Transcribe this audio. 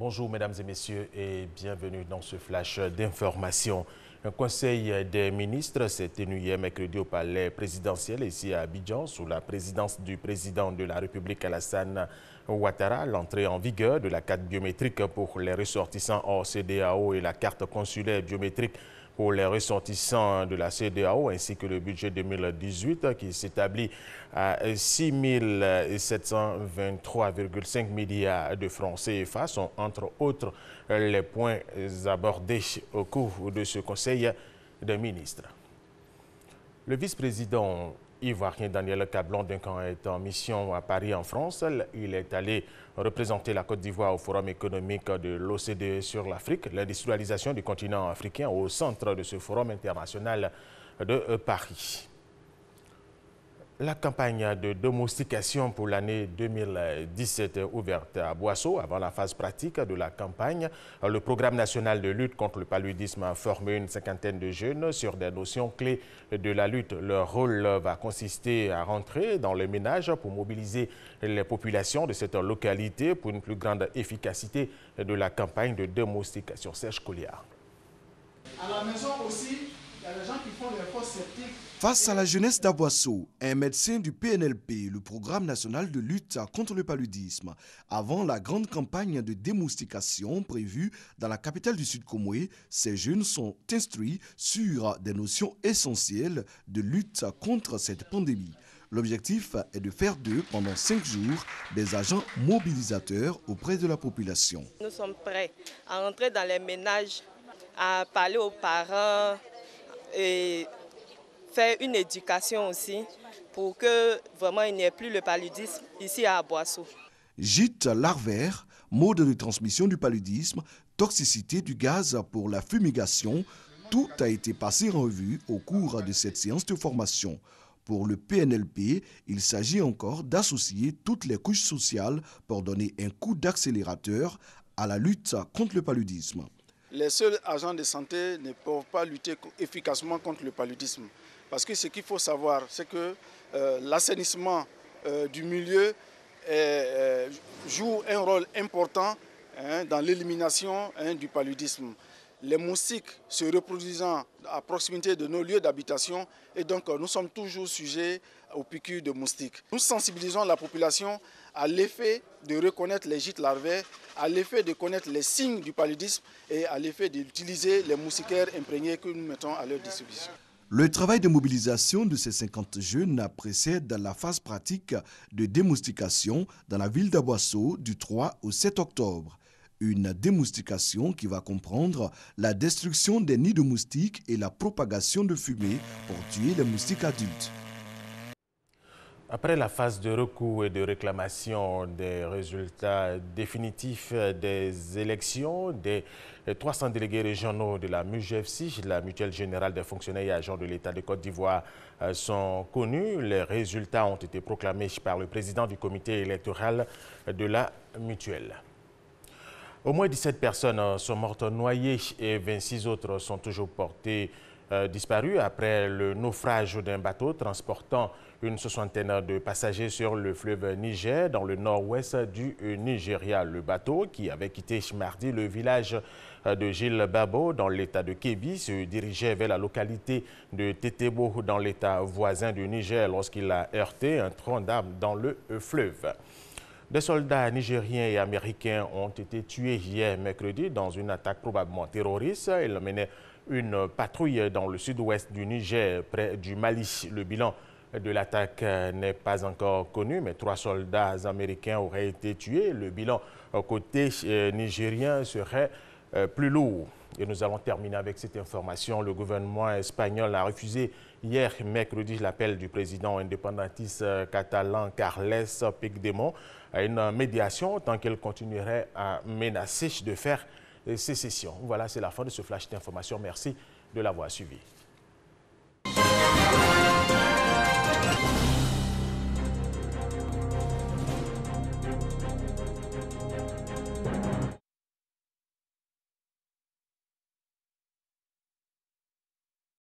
Bonjour mesdames et messieurs et bienvenue dans ce flash d'information. Un conseil des ministres s'est tenu hier mercredi au palais présidentiel ici à Abidjan sous la présidence du président de la République Alassane Ouattara. L'entrée en vigueur de la carte biométrique pour les ressortissants hors CEDEAO et la carte consulaire biométrique pour les ressortissants de la CEDEAO ainsi que le budget 2018 qui s'établit à 6 723,5 milliards de francs CFA sont entre autres les points abordés au cours de ce conseil des ministres. Le vice-président ivoirien Daniel Cablon-Duncan est en mission à Paris en France. Il est allé représenter la Côte d'Ivoire au Forum économique de l'OCDE sur l'Afrique, l'industrialisation du continent africain au centre de ce forum international de Paris. La campagne de domestication pour l'année 2017 est ouverte à Boisseau. Avant la phase pratique de la campagne, le programme national de lutte contre le paludisme a formé une cinquantaine de jeunes sur des notions clés de la lutte. Leur rôle va consister à rentrer dans les ménages pour mobiliser les populations de cette localité pour une plus grande efficacité de la campagne de domestication. Serge Colliard. À la maison aussi, il y a des gens qui font des fosses sceptiques. Face à la jeunesse d'Aboisseau, un médecin du PNLP, le programme national de lutte contre le paludisme, avant la grande campagne de démoustication prévue dans la capitale du Sud Comoé, ces jeunes sont instruits sur des notions essentielles de lutte contre cette pandémie. L'objectif est de faire d'eux, pendant 5 jours, des agents mobilisateurs auprès de la population. Nous sommes prêts à rentrer dans les ménages, à parler aux parents et faire une éducation aussi pour que vraiment il n'y ait plus le paludisme ici à Boisseau. Gîte larvaire, mode de transmission du paludisme, toxicité du gaz pour la fumigation, tout a été passé en revue au cours de cette séance de formation. Pour le PNLP, il s'agit encore d'associer toutes les couches sociales pour donner un coup d'accélérateur à la lutte contre le paludisme. Les seuls agents de santé ne peuvent pas lutter efficacement contre le paludisme. Parce que ce qu'il faut savoir, c'est que l'assainissement du milieu joue un rôle important dans l'élimination du paludisme. Les moustiques se reproduisant à proximité de nos lieux d'habitation et donc nous sommes toujours sujets aux piqûres de moustiques. Nous sensibilisons la population à l'effet de reconnaître les gîtes larvaires, à l'effet de connaître les signes du paludisme et à l'effet d'utiliser les moustiquaires imprégnés que nous mettons à leur disposition. Le travail de mobilisation de ces 50 jeunes précède la phase pratique de démoustication dans la ville d'Aboisseau du 3 au 7 octobre. Une démoustication qui va comprendre la destruction des nids de moustiques et la propagation de fumée pour tuer les moustiques adultes. Après la phase de recours et de réclamation des résultats définitifs des élections, des 300 délégués régionaux de la MUGFC, la Mutuelle Générale des Fonctionnaires et Agents de l'État de Côte d'Ivoire, sont connus. Les résultats ont été proclamés par le président du comité électoral de la Mutuelle. Au moins 17 personnes sont mortes noyées et 26 autres sont toujours portées disparues après le naufrage d'un bateau transportant une soixantaine de passagers sur le fleuve Niger dans le nord-ouest du Nigeria. Le bateau, qui avait quitté mardi le village de Gilles Babo dans l'état de Kebbi, se dirigeait vers la localité de Tétébo dans l'état voisin du Niger lorsqu'il a heurté un tronc d'arbre dans le fleuve. Des soldats nigériens et américains ont été tués hier mercredi dans une attaque probablement terroriste. Ils menaient une patrouille dans le sud-ouest du Niger, près du Mali. Le bilan de l'attaque n'est pas encore connu, mais 3 soldats américains auraient été tués. Le bilan côté nigérien serait plus lourd. Et nous allons terminer avec cette information. Le gouvernement espagnol a refusé hier mercredi l'appel du président indépendantiste catalan Carles Puigdemont à une médiation tant qu'il continuerait à menacer de faire sécession. Voilà, c'est la fin de ce flash d'information. Merci de l'avoir suivi.